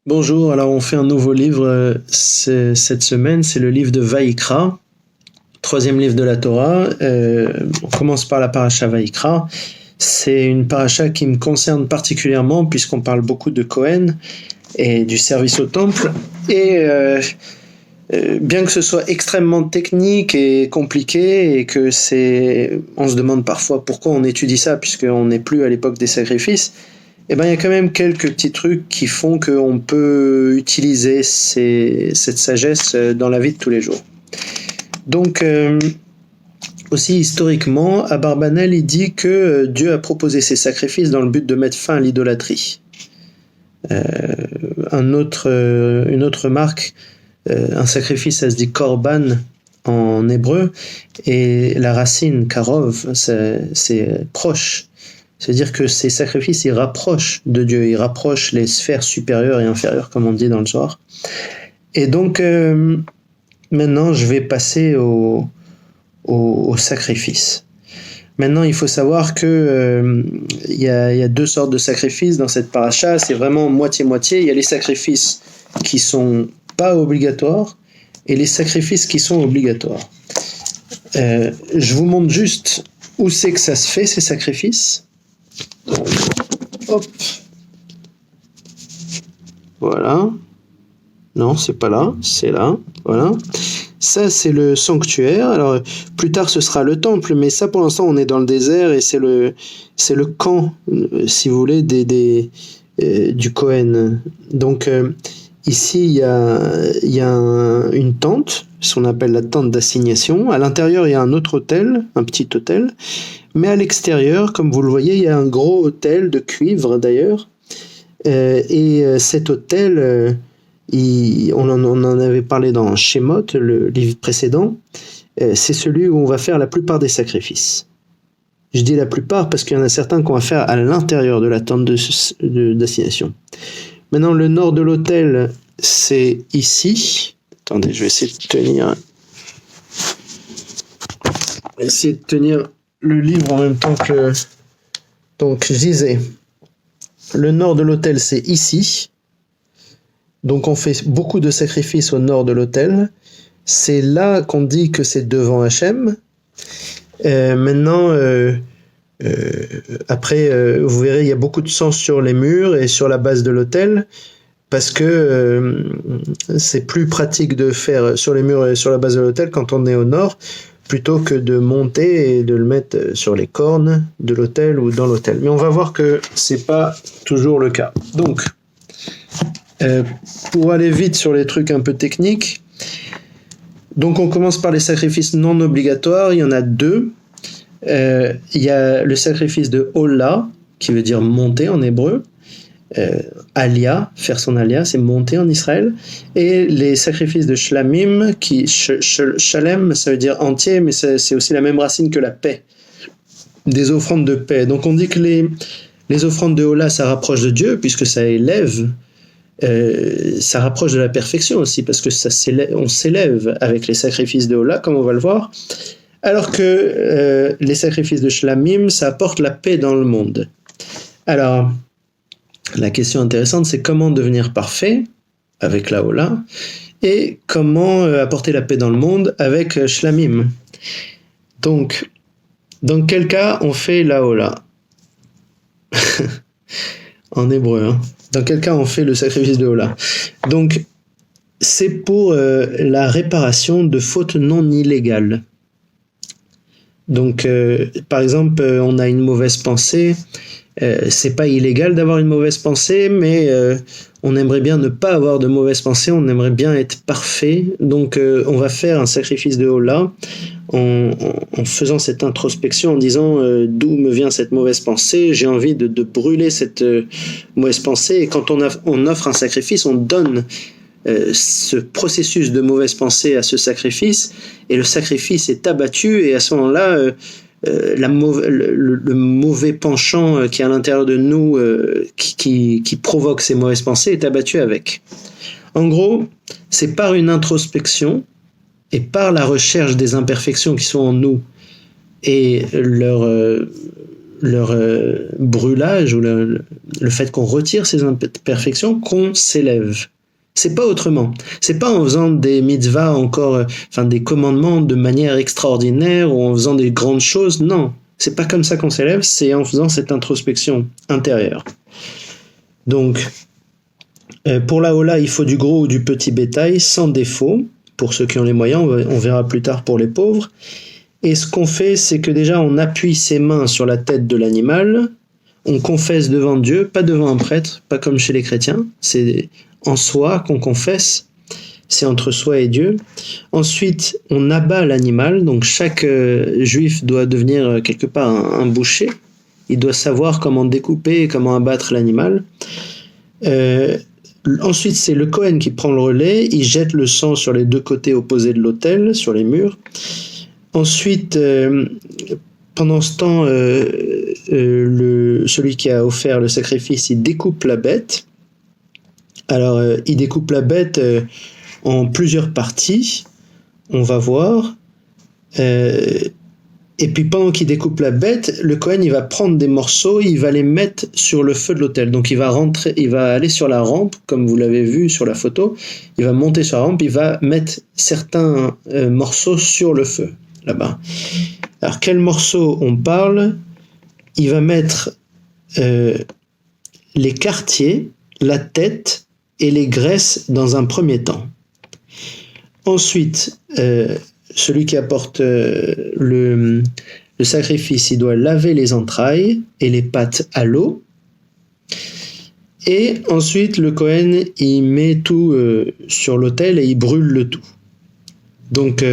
Bonjour, alors on fait un nouveau livre cette semaine, c'est le livre de Vaïkra, troisième livre de la Torah. On commence par la paracha Vaïkra. C'est une paracha qui me concerne particulièrement puisqu'on parle beaucoup de Cohen et du service au temple. Bien que ce soit extrêmement technique et compliqué et on se demande parfois pourquoi on étudie ça puisqu'on n'est plus à l'époque des sacrifices, il y a quand même quelques petits trucs qui font qu'on peut utiliser cette sagesse dans la vie de tous les jours. Donc, aussi historiquement, Abarbanel il dit que Dieu a proposé ces sacrifices dans le but de mettre fin à l'idolâtrie. Une autre remarque, un sacrifice ça se dit korban en hébreu, et la racine karov c'est proche. C'est-à-dire que ces sacrifices, ils rapprochent de Dieu, ils rapprochent les sphères supérieures et inférieures, comme on dit dans le Zohar. Et donc, maintenant, je vais passer au sacrifice. Maintenant, il faut savoir que il y a deux sortes de sacrifices dans cette paracha, c'est vraiment moitié-moitié. Il y a les sacrifices qui sont pas obligatoires et les sacrifices qui sont obligatoires. Je vous montre juste où c'est que ça se fait, ces sacrifices. Donc, hop, voilà. Non, c'est pas là, c'est là. Voilà. Ça, c'est le sanctuaire. Alors, plus tard, ce sera le temple, mais ça, pour l'instant, on est dans le désert et c'est le camp, si vous voulez, du Cohen. Donc, ici, il y a une tente, ce qu'on appelle la tente d'assignation. À l'intérieur, il y a un autre autel, un petit autel. Mais à l'extérieur, comme vous le voyez, il y a un gros autel de cuivre d'ailleurs. Et cet autel, on en avait parlé dans Shemot, le livre précédent. C'est celui où on va faire la plupart des sacrifices. Je dis la plupart parce qu'il y en a certains qu'on va faire à l'intérieur de la tente d'assignation. Maintenant, le nord de l'autel, c'est ici. Attendez, je vais essayer de tenir le livre en même temps que... Donc, je disais, le nord de l'autel, c'est ici. Donc, on fait beaucoup de sacrifices au nord de l'autel. C'est là qu'on dit que c'est devant Hachem. Maintenant, après, vous verrez, il y a beaucoup de sang sur les murs et sur la base de l'autel, parce que c'est plus pratique de faire sur les murs et sur la base de l'autel quand on est au nord, plutôt que de monter et de le mettre sur les cornes de l'autel ou dans l'autel. Mais on va voir que c'est pas toujours le cas. Donc, pour aller vite sur les trucs un peu techniques, donc on commence par les sacrifices non obligatoires. Il y en a deux. Il y a le sacrifice de Ola, qui veut dire monter en hébreu. Alia, faire son alia, c'est monter en Israël, et les sacrifices de shlamim, shalem, ça veut dire entier, mais c'est aussi la même racine que la paix, des offrandes de paix. Donc on dit que les offrandes de Ola, ça rapproche de Dieu, puisque ça élève, ça rapproche de la perfection aussi, parce que on s'élève avec les sacrifices de Ola, comme on va le voir, alors que les sacrifices de shlamim, ça apporte la paix dans le monde. Alors, la question intéressante, c'est comment devenir parfait avec la Ola et comment apporter la paix dans le monde avec Shlamim. Donc, dans quel cas on fait la Ola en hébreu, hein. Dans quel cas on fait le sacrifice de Ola? Donc, c'est pour la réparation de fautes non illégales. Donc, par exemple, on a une mauvaise pensée. C'est pas illégal d'avoir une mauvaise pensée, mais on aimerait bien ne pas avoir de mauvaise pensée, on aimerait bien être parfait. Donc on va faire un sacrifice de Ola en faisant cette introspection, en disant d'où me vient cette mauvaise pensée, j'ai envie de brûler cette mauvaise pensée. Et quand on offre un sacrifice, on donne ce processus de mauvaise pensée à ce sacrifice, et le sacrifice est abattu, et à ce moment-là, le mauvais penchant qui est à l'intérieur de nous, qui provoque ces mauvaises pensées, est abattu avec. En gros, c'est par une introspection et par la recherche des imperfections qui sont en nous et leur brûlage ou le fait qu'on retire ces imperfections qu'on s'élève. C'est pas autrement. C'est pas en faisant des mitzvahs des commandements de manière extraordinaire ou en faisant des grandes choses. Non, c'est pas comme ça qu'on s'élève, c'est en faisant cette introspection intérieure. Donc, pour la Ola, il faut du gros ou du petit bétail sans défaut. Pour ceux qui ont les moyens, on verra plus tard pour les pauvres. Et ce qu'on fait, c'est que déjà on appuie ses mains sur la tête de l'animal, on confesse devant Dieu, pas devant un prêtre, pas comme chez les chrétiens, c'est en soi qu'on confesse, c'est entre soi et Dieu. Ensuite, on abat l'animal, donc chaque juif doit devenir quelque part un boucher, il doit savoir comment découper et comment abattre l'animal. Ensuite, c'est le Kohen qui prend le relais, il jette le sang sur les deux côtés opposés de l'autel, sur les murs. Ensuite, pendant ce temps, celui qui a offert le sacrifice, il découpe la bête. Alors, il découpe la bête en plusieurs parties, on va voir. Et puis pendant qu'il découpe la bête, le Kohen, il va prendre des morceaux, il va les mettre sur le feu de l'autel. Donc il va aller sur la rampe, comme vous l'avez vu sur la photo, il va monter sur la rampe, il va mettre certains morceaux sur le feu, là-bas. Alors quels morceaux on parle? Il va mettre les quartiers, la tête et les graisses dans un premier temps. Ensuite, celui qui apporte le sacrifice, il doit laver les entrailles et les pattes à l'eau. Et ensuite, le Kohen, il met tout sur l'autel et il brûle le tout. Donc,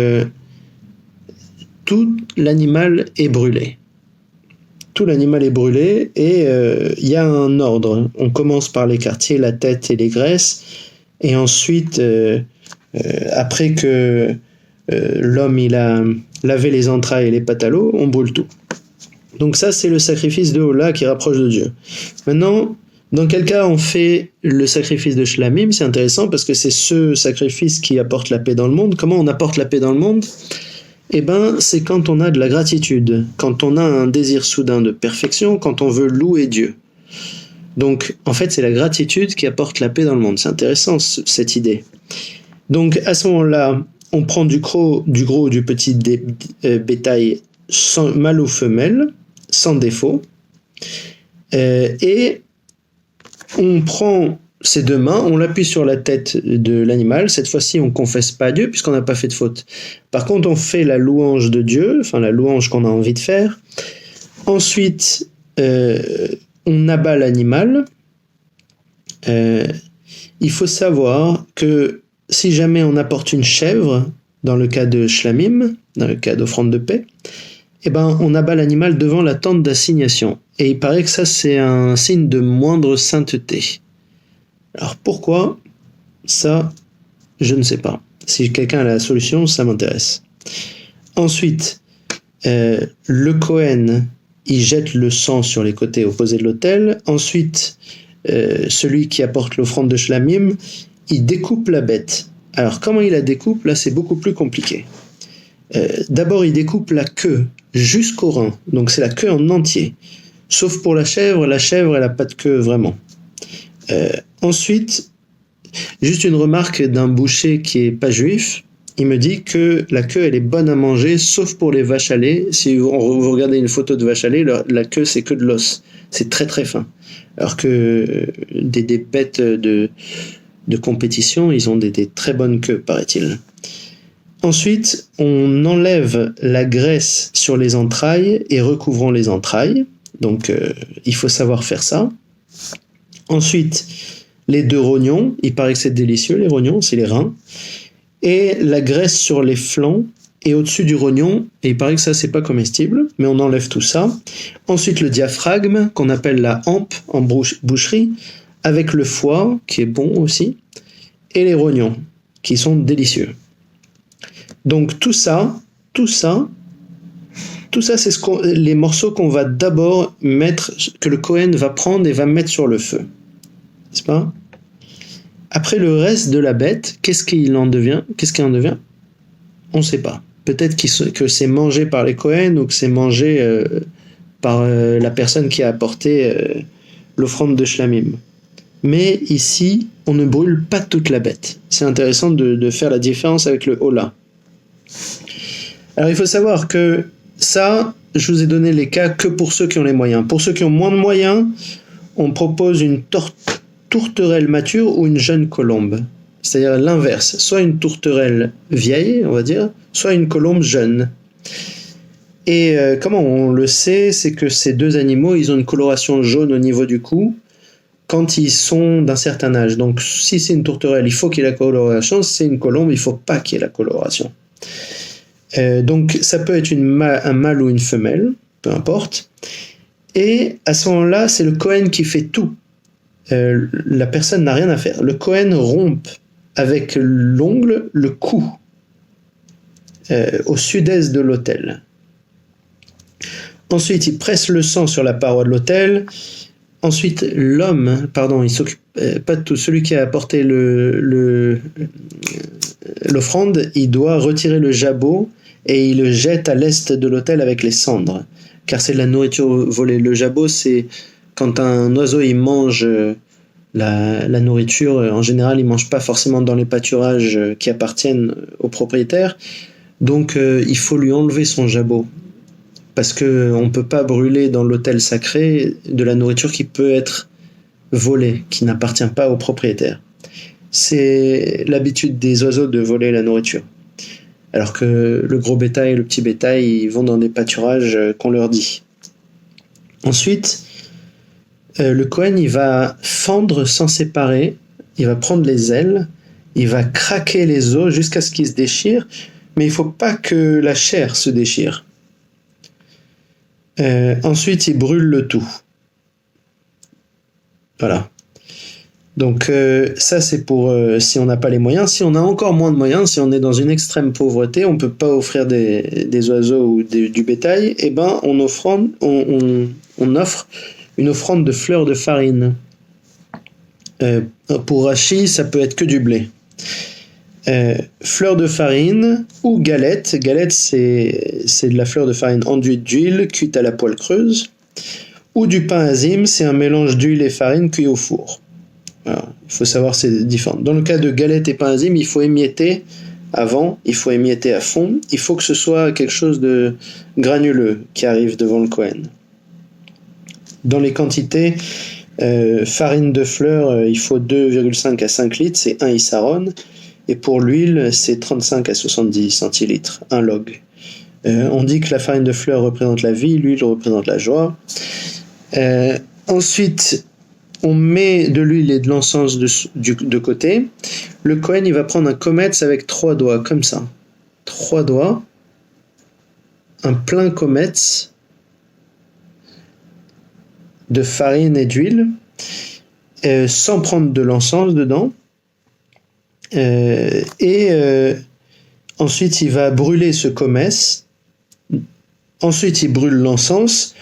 tout l'animal est brûlé. Tout l'animal est brûlé et il y a un ordre. On commence par les quartiers, la tête et les graisses. Et ensuite, après que l'homme il a lavé les entrailles et les pattes à l'eau, on brûle tout. Donc ça, c'est le sacrifice de Ola qui rapproche de Dieu. Maintenant, dans quel cas on fait le sacrifice de Shlamim? C'est intéressant parce que c'est ce sacrifice qui apporte la paix dans le monde. Comment on apporte la paix dans le monde? Eh ben, c'est quand on a de la gratitude, quand on a un désir soudain de perfection, quand on veut louer Dieu. Donc, en fait, c'est la gratitude qui apporte la paix dans le monde. C'est intéressant, cette idée. Donc, à ce moment-là, on prend du gros ou du petit bétail mâle ou femelle, sans défaut, et on prend ses deux mains, on l'appuie sur la tête de l'animal. Cette fois-ci, on ne confesse pas à Dieu puisqu'on n'a pas fait de faute. Par contre, on fait la louange de Dieu, enfin la louange qu'on a envie de faire. Ensuite, on abat l'animal. Il faut savoir que si jamais on apporte une chèvre, dans le cas de Shlamim, dans le cas d'offrande de paix, eh ben, on abat l'animal devant la tente d'assignation. Et il paraît que ça, c'est un signe de moindre sainteté. Alors pourquoi? Ça, je ne sais pas. Si quelqu'un a la solution, ça m'intéresse. Ensuite, le Kohen, il jette le sang sur les côtés opposés de l'autel. Ensuite, celui qui apporte l'offrande de Shlamim, il découpe la bête. Alors, comment il la découpe? Là, c'est beaucoup plus compliqué. D'abord, il découpe la queue jusqu'au rein. Donc, c'est la queue en entier. Sauf pour la chèvre, elle n'a pas de queue vraiment. Ensuite, juste une remarque d'un boucher qui n'est pas juif. Il me dit que la queue, elle est bonne à manger, sauf pour les vaches à lait. Si vous regardez une photo de vache à lait, la queue, c'est que de l'os. C'est très très fin. Alors que des bêtes de compétition, ils ont des très bonnes queues, paraît-il. Ensuite, on enlève la graisse sur les entrailles et recouvrons les entrailles. Donc, il faut savoir faire ça. Ensuite, les deux rognons. Il paraît que c'est délicieux, les rognons, c'est les reins. Et la graisse sur les flancs et au-dessus du rognon. Et il paraît que ça, c'est pas comestible, mais on enlève tout ça. Ensuite, le diaphragme, qu'on appelle la hampe en boucherie, avec le foie, qui est bon aussi, et les rognons, qui sont délicieux. Donc tout ça, c'est les morceaux qu'on va d'abord mettre, que le Kohen va prendre et va mettre sur le feu. N'est-ce pas? Après le reste de la bête, qu'est-ce qu'il en devient? On ne sait pas. Peut-être que c'est mangé par les Kohen ou que c'est mangé par la personne qui a apporté l'offrande de Shlamim. Mais ici, on ne brûle pas toute la bête. C'est intéressant de faire la différence avec le Hola. Alors il faut savoir que ça, je vous ai donné les cas que pour ceux qui ont les moyens. Pour ceux qui ont moins de moyens, on propose une tourterelle mature ou une jeune colombe. C'est-à-dire l'inverse. Soit une tourterelle vieille, on va dire, soit une colombe jeune. Et comment on le sait, c'est que ces deux animaux, ils ont une coloration jaune au niveau du cou quand ils sont d'un certain âge. Donc si c'est une tourterelle, il faut qu'il y ait la coloration. Si c'est une colombe, il ne faut pas qu'il y ait la coloration. Donc ça peut être un mâle ou une femelle, peu importe. Et à ce moment-là, c'est le Kohen qui fait tout. La personne n'a rien à faire. Le Kohen rompt avec l'ongle le cou au sud-est de l'autel. Ensuite, il presse le sang sur la paroi de l'autel. Ensuite, l'homme, il s'occupe pas de tout. Celui qui a apporté l'offrande, il doit retirer le jabot et il le jette à l'est de l'autel avec les cendres, car c'est de la nourriture volée. Le jabot, c'est quand un oiseau il mange la nourriture. En général, il mange pas forcément dans les pâturages qui appartiennent au propriétaire. Donc, il faut lui enlever son jabot. Parce qu'on ne peut pas brûler dans l'autel sacré de la nourriture qui peut être volée, qui n'appartient pas au propriétaire. C'est l'habitude des oiseaux de voler la nourriture. Alors que le gros bétail et le petit bétail, ils vont dans des pâturages qu'on leur dit. Ensuite, le Kohen, il va fendre sans séparer, il va prendre les ailes, il va craquer les os jusqu'à ce qu'ils se déchirent, mais il ne faut pas que la chair se déchire. Ensuite, il brûle le tout. Voilà. Donc ça, c'est pour si on n'a pas les moyens. Si on a encore moins de moyens, si on est dans une extrême pauvreté, on ne peut pas offrir des oiseaux ou du bétail, eh ben, on offre une offrande de fleurs de farine. Pour Rachi, ça peut être que du blé. Fleur de farine ou galette. Galette, c'est de la fleur de farine enduite d'huile, cuite à la poêle creuse. Ou du pain azim, c'est un mélange d'huile et farine cuit au four. Voilà. Il faut savoir, c'est différent. Dans le cas de galette et pain azim, il faut émietter avant, il faut émietter à fond. Il faut que ce soit quelque chose de granuleux qui arrive devant le Kohen. Dans les quantités, farine de fleur, il faut 2,5 à 5 litres, c'est 1 issaron. Et pour l'huile, c'est 35 à 70 centilitres, 1 log. On dit que la farine de fleur représente la vie, l'huile représente la joie. Ensuite, on met de l'huile et de l'encens de côté. Le Kohen, il va prendre un kometz avec 3 doigts, comme ça. 3 doigts. Un plein kometz de farine et d'huile, sans prendre de l'encens dedans. Ensuite il va brûler ce kometz, ensuite il brûle l'encens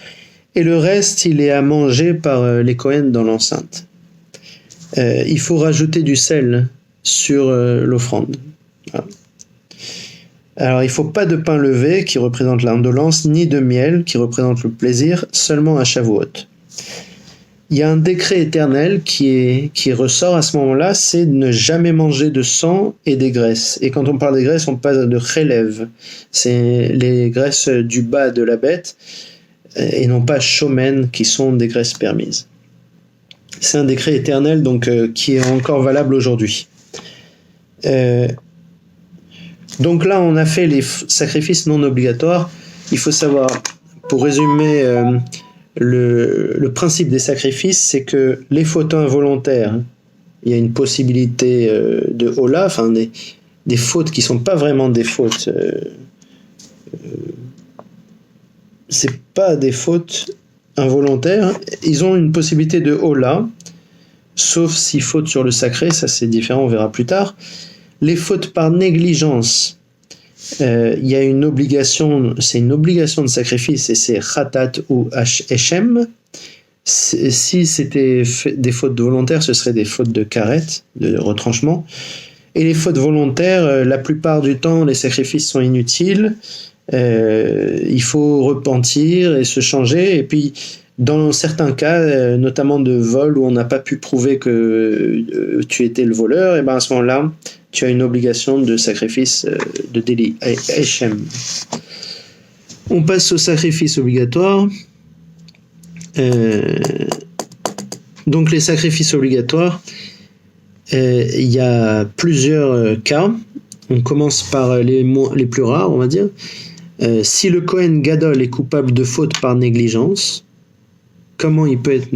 et le reste il est à manger par les Kohen dans l'enceinte. Il faut rajouter du sel sur l'offrande. Voilà. Alors il ne faut pas de pain levé qui représente l'indolence, ni de miel qui représente le plaisir, seulement à Shavuot. Il y a un décret éternel qui ressort à ce moment-là, c'est de ne jamais manger de sang et des graisses. Et quand on parle des graisses, on parle de chélèv. C'est les graisses du bas de la bête, et non pas shomen, qui sont des graisses permises. C'est un décret éternel donc qui est encore valable aujourd'hui. Donc là, on a fait les sacrifices non obligatoires. Il faut savoir, pour résumer... Le principe des sacrifices, c'est que les fautes involontaires, il y a une possibilité de hola, enfin des fautes qui sont pas vraiment des fautes. C'est pas des fautes involontaires. Ils ont une possibilité de hola, sauf si faute sur le sacré, ça c'est différent, on verra plus tard. Les fautes par négligence. Il y a une obligation, c'est une obligation de sacrifice et c'est khatat ou echem. Si c'était des fautes volontaires, ce serait des fautes de karet, de retranchement. Et les fautes volontaires, la plupart du temps, les sacrifices sont inutiles il faut repentir et se changer. Et puis, dans certains cas, notamment de vol où on n'a pas pu prouver que tu étais le voleur, et ben à ce moment-là, tu as une obligation de sacrifice de délit, Echem. On passe au sacrifice obligatoire. Donc les sacrifices obligatoires, il y a plusieurs cas. On commence par les plus rares, on va dire. Si le Kohen Gadol est coupable de faute par négligence, comment il peut être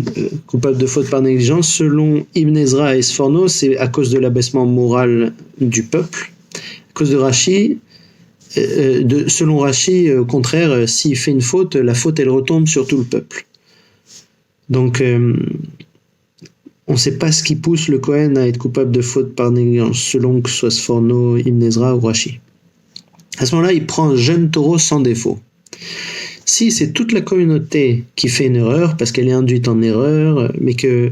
coupable de faute par négligence? Selon Ibn Ezra et Sforno, c'est à cause de l'abaissement moral du peuple. À cause de Rashi, selon Rashi, au contraire, s'il fait une faute, la faute elle retombe sur tout le peuple. Donc, on ne sait pas ce qui pousse le Kohen à être coupable de faute par négligence, selon que ce soit Sforno, Ibn Ezra ou Rashi. À ce moment-là, il prend un jeune taureau sans défaut. Si c'est toute la communauté qui fait une erreur, parce qu'elle est induite en erreur, mais que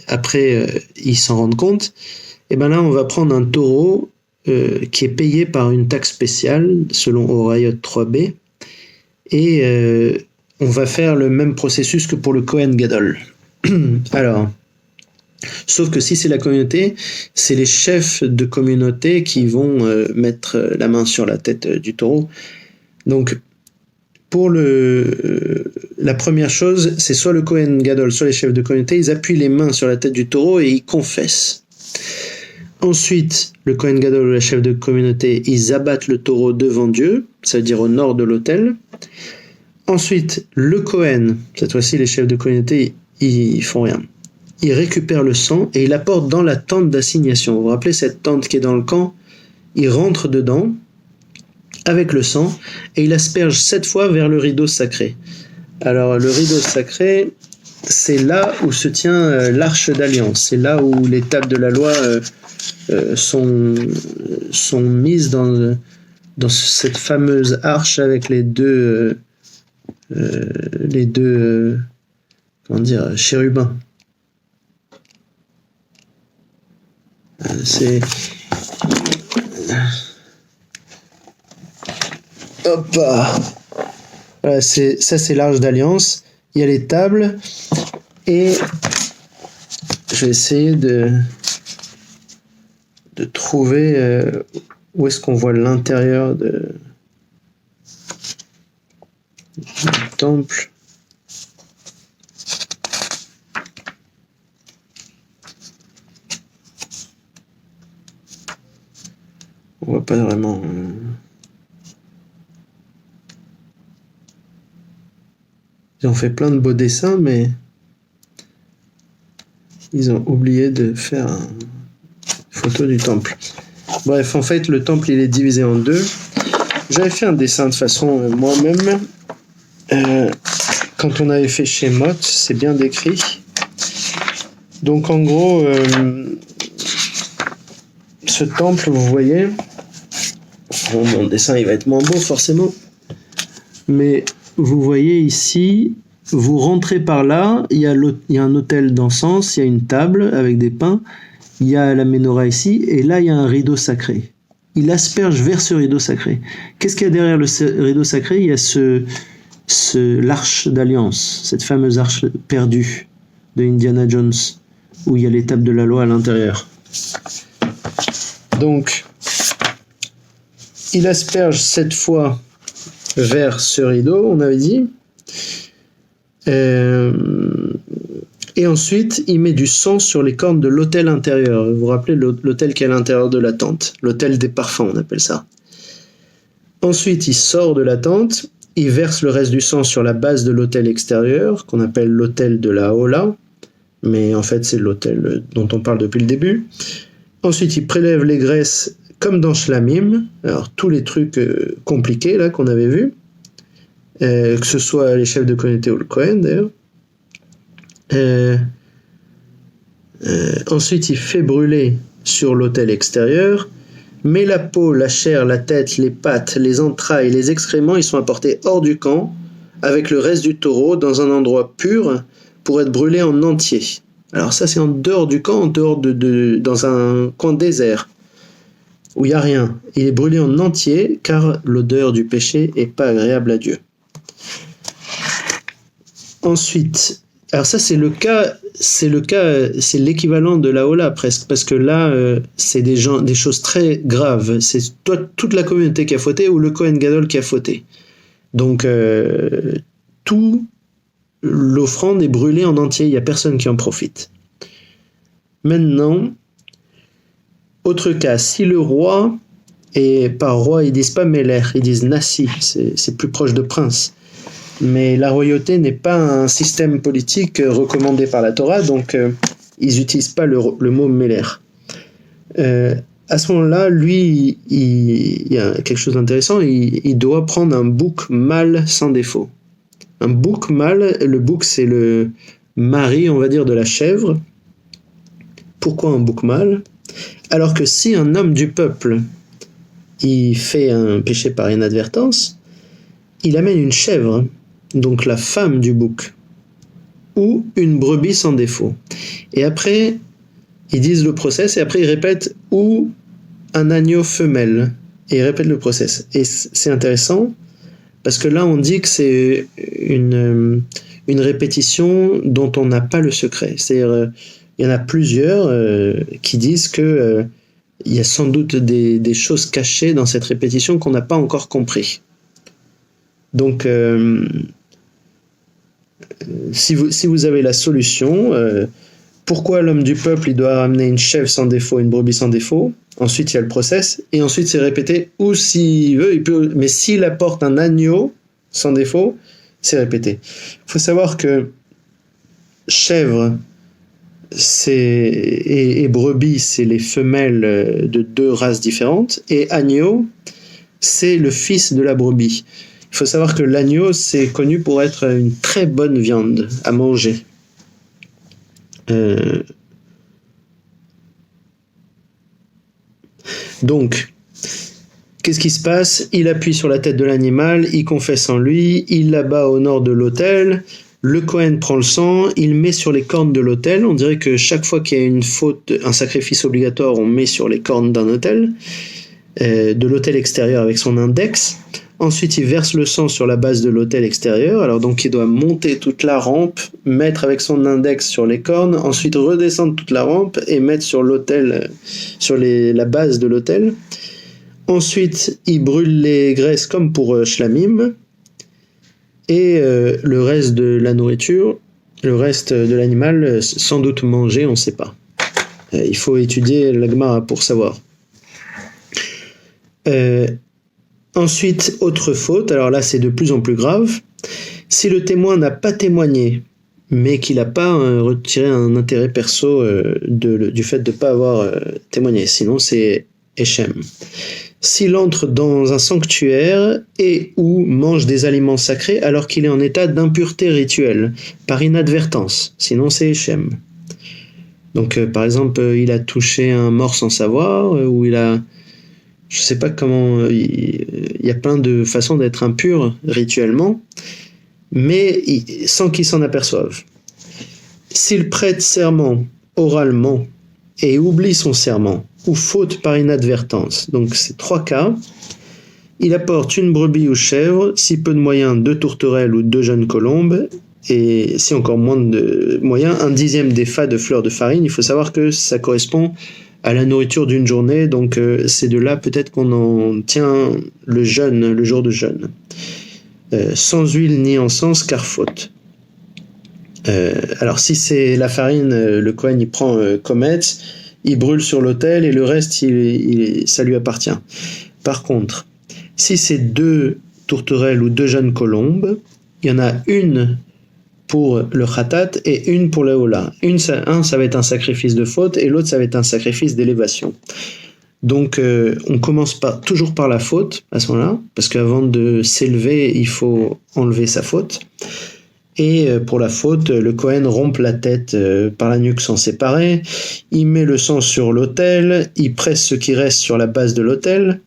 après ils s'en rendent compte, et ben là on va prendre un taureau qui est payé par une taxe spéciale, selon Horayot 3b, et on va faire le même processus que pour le Kohen Gadol. Alors, sauf que si c'est la communauté, c'est les chefs de communauté qui vont mettre la main sur la tête du taureau. Donc, pour la première chose, c'est soit le Kohen Gadol, soit les chefs de communauté, ils appuient les mains sur la tête du taureau et ils confessent. Ensuite, le Kohen Gadol ou la chef de communauté, ils abattent le taureau devant Dieu, ça veut dire au nord de l'autel. Ensuite, le Kohen, cette fois-ci les chefs de communauté, ils font rien. Ils récupèrent le sang et ils l'apportent dans la tente d'assignation. Vous vous rappelez cette tente qui est dans le camp? Ils rentrent dedans avec le sang, et il asperge 7 fois vers le rideau sacré. Alors le rideau sacré, c'est là où se tient l'arche d'alliance, c'est là où les tables de la loi sont mises dans cette fameuse arche avec les deux chérubins. C'est hop, voilà, c'est l'arche d'alliance. Il y a les tables et je vais essayer de trouver où est-ce qu'on voit l'intérieur du temple. On voit pas vraiment. Ils ont fait plein de beaux dessins, mais ils ont oublié de faire une photo du temple. Bref, en fait, le temple, il est divisé en deux. J'avais fait un dessin de façon moi-même. Quand on avait fait chez Mott, c'est bien décrit. Donc, en gros, ce temple, vous voyez, bon, mon dessin, il va être moins beau, forcément. Mais vous voyez ici, vous rentrez par là, il y a un autel d'encens, il y a une table avec des pains, il y a la menorah ici, et là il y a un rideau sacré. Il asperge vers ce rideau sacré. Qu'est-ce qu'il y a derrière le rideau sacré? Il y a l'arche d'alliance, cette fameuse arche perdue de Indiana Jones, où il y a les tables de la loi à l'intérieur. Donc, il asperge 7 fois vers ce rideau, on avait dit. Et ensuite, il met du sang sur les cornes de l'autel intérieur. Vous vous rappelez l'autel qui est à l'intérieur de la tente, l'autel des parfums, on appelle ça. Ensuite, il sort de la tente, il verse le reste du sang sur la base de l'autel extérieur, qu'on appelle l'autel de la Hola, mais en fait, c'est l'autel dont on parle depuis le début. Ensuite, il prélève les graisses comme dans Shlamim, alors tous les trucs compliqués là qu'on avait vus, que ce soit les chefs de communauté ou le Kohen d'ailleurs. Ensuite, il fait brûler sur l'autel extérieur, mais la peau, la chair, la tête, les pattes, les entrailles, les excréments, ils sont apportés hors du camp avec le reste du taureau dans un endroit pur pour être brûlés en entier. Alors ça, c'est en dehors du camp, dans un coin désert. où il n'y a rien. Il est brûlé en entier, car l'odeur du péché n'est pas agréable à Dieu. Ensuite, alors ça c'est l'équivalent de la Hola presque, parce que là c'est des choses très graves. C'est toute la communauté qui a fauté ou le Kohen Gadol qui a fauté. Donc tout l'offrande est brûlée en entier, il n'y a personne qui en profite. Maintenant, autre cas, si le roi, et par roi ils disent pas Meler, ils disent Nassi, c'est plus proche de prince. Mais la royauté n'est pas un système politique recommandé par la Torah, donc ils n'utilisent pas le mot Meler. À ce moment-là, lui, il y a quelque chose d'intéressant, il doit prendre un bouc mâle sans défaut. Un bouc mâle, le bouc c'est le mari, on va dire, de la chèvre. Pourquoi un bouc mâle ? Alors que si un homme du peuple, il fait un péché par inadvertance, il amène une chèvre, donc la femme du bouc, ou une brebis sans défaut. Et après, ils disent le process, et après ils répètent ou un agneau femelle, et ils répètent le process. Et c'est intéressant, parce que là on dit que c'est une répétition dont on n'a pas le secret. C'est-à-dire, il y en a plusieurs qui disent que il y a sans doute des choses cachées dans cette répétition qu'on n'a pas encore compris. Donc, si vous avez la solution, pourquoi l'homme du peuple il doit ramener une chèvre sans défaut, une brebis sans défaut ? Ensuite, il y a le process, et ensuite c'est répété, ou s'il veut, il peut, mais s'il apporte un agneau sans défaut, c'est répété. Il faut savoir que chèvre et brebis, c'est les femelles de deux races différentes, et agneau, c'est le fils de la brebis. Il faut savoir que l'agneau, c'est connu pour être une très bonne viande à manger. Donc, qu'est-ce qui se passe ? Il appuie sur la tête de l'animal, il confesse en lui, il l'abat au nord de l'autel, le Kohen prend le sang, il met sur les cornes de l'autel. On dirait que chaque fois qu'il y a une faute, un sacrifice obligatoire, on met sur les cornes d'un autel, de l'autel extérieur avec son index. Ensuite, il verse le sang sur la base de l'autel extérieur. Alors donc, il doit monter toute la rampe, mettre avec son index sur les cornes, ensuite redescendre toute la rampe et mettre sur l'autel, sur la base de l'autel. Ensuite, il brûle les graisses comme pour Shlamim. Et le reste de la nourriture, le reste de l'animal, sans doute mangé, on ne sait pas. Il faut étudier la Gemara pour savoir. Ensuite, autre faute, alors là c'est de plus en plus grave. Si le témoin n'a pas témoigné, mais qu'il n'a pas retiré un intérêt perso du fait de ne pas avoir témoigné, sinon c'est Echem. S'il entre dans un sanctuaire et ou mange des aliments sacrés alors qu'il est en état d'impureté rituelle, par inadvertance, sinon c'est Echem. Donc par exemple, il a touché un mort sans savoir, ou il a... Je sais pas comment... Il y a plein de façons d'être impur rituellement, mais sans qu'il s'en aperçoive. S'il prête serment oralement et oublie son serment, ou faute par inadvertance, donc c'est 3 cas, il apporte une brebis ou chèvre, si peu de moyens, 2 tourterelles ou 2 jeunes colombes, et si encore moins de moyens, 1/10 des fas de fleurs de farine. Il faut savoir que ça correspond à la nourriture d'une journée, donc c'est de là peut-être qu'on en tient le jeûne, le jour de jeûne. Sans huile ni encens, car faute. Alors si c'est la farine, le Kohen il prend Kometz, il brûle sur l'autel et le reste ça lui appartient. Par contre, si c'est 2 tourterelles ou 2 jeunes colombes, il y en a une pour le khatat et une pour la hola. Un ça va être un sacrifice de faute et l'autre ça va être un sacrifice d'élévation. Donc on commence toujours par la faute à ce moment-là, parce qu'avant de s'élever, il faut enlever sa faute. Et pour la faute, le Kohen rompt la tête par la nuque sans séparer, il met le sang sur l'autel, il presse ce qui reste sur la base de l'autel,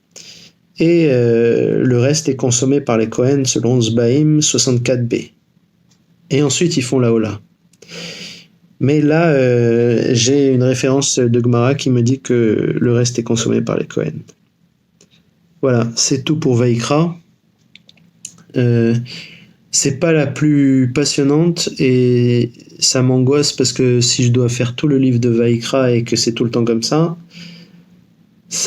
et le reste est consommé par les Kohen selon Zbaïm 64b. Et ensuite ils font la hola. Mais là, j'ai une référence de Gemara qui me dit que le reste est consommé par les Kohen. Voilà, c'est tout pour Vaikra. C'est pas la plus passionnante et ça m'angoisse parce que si je dois faire tout le livre de Vaikra et que c'est tout le temps comme ça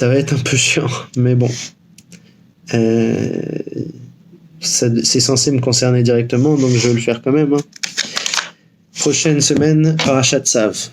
va être un peu chiant. Mais bon, c'est censé me concerner directement, donc je vais le faire quand même. Prochaine semaine, Parashat Tzav.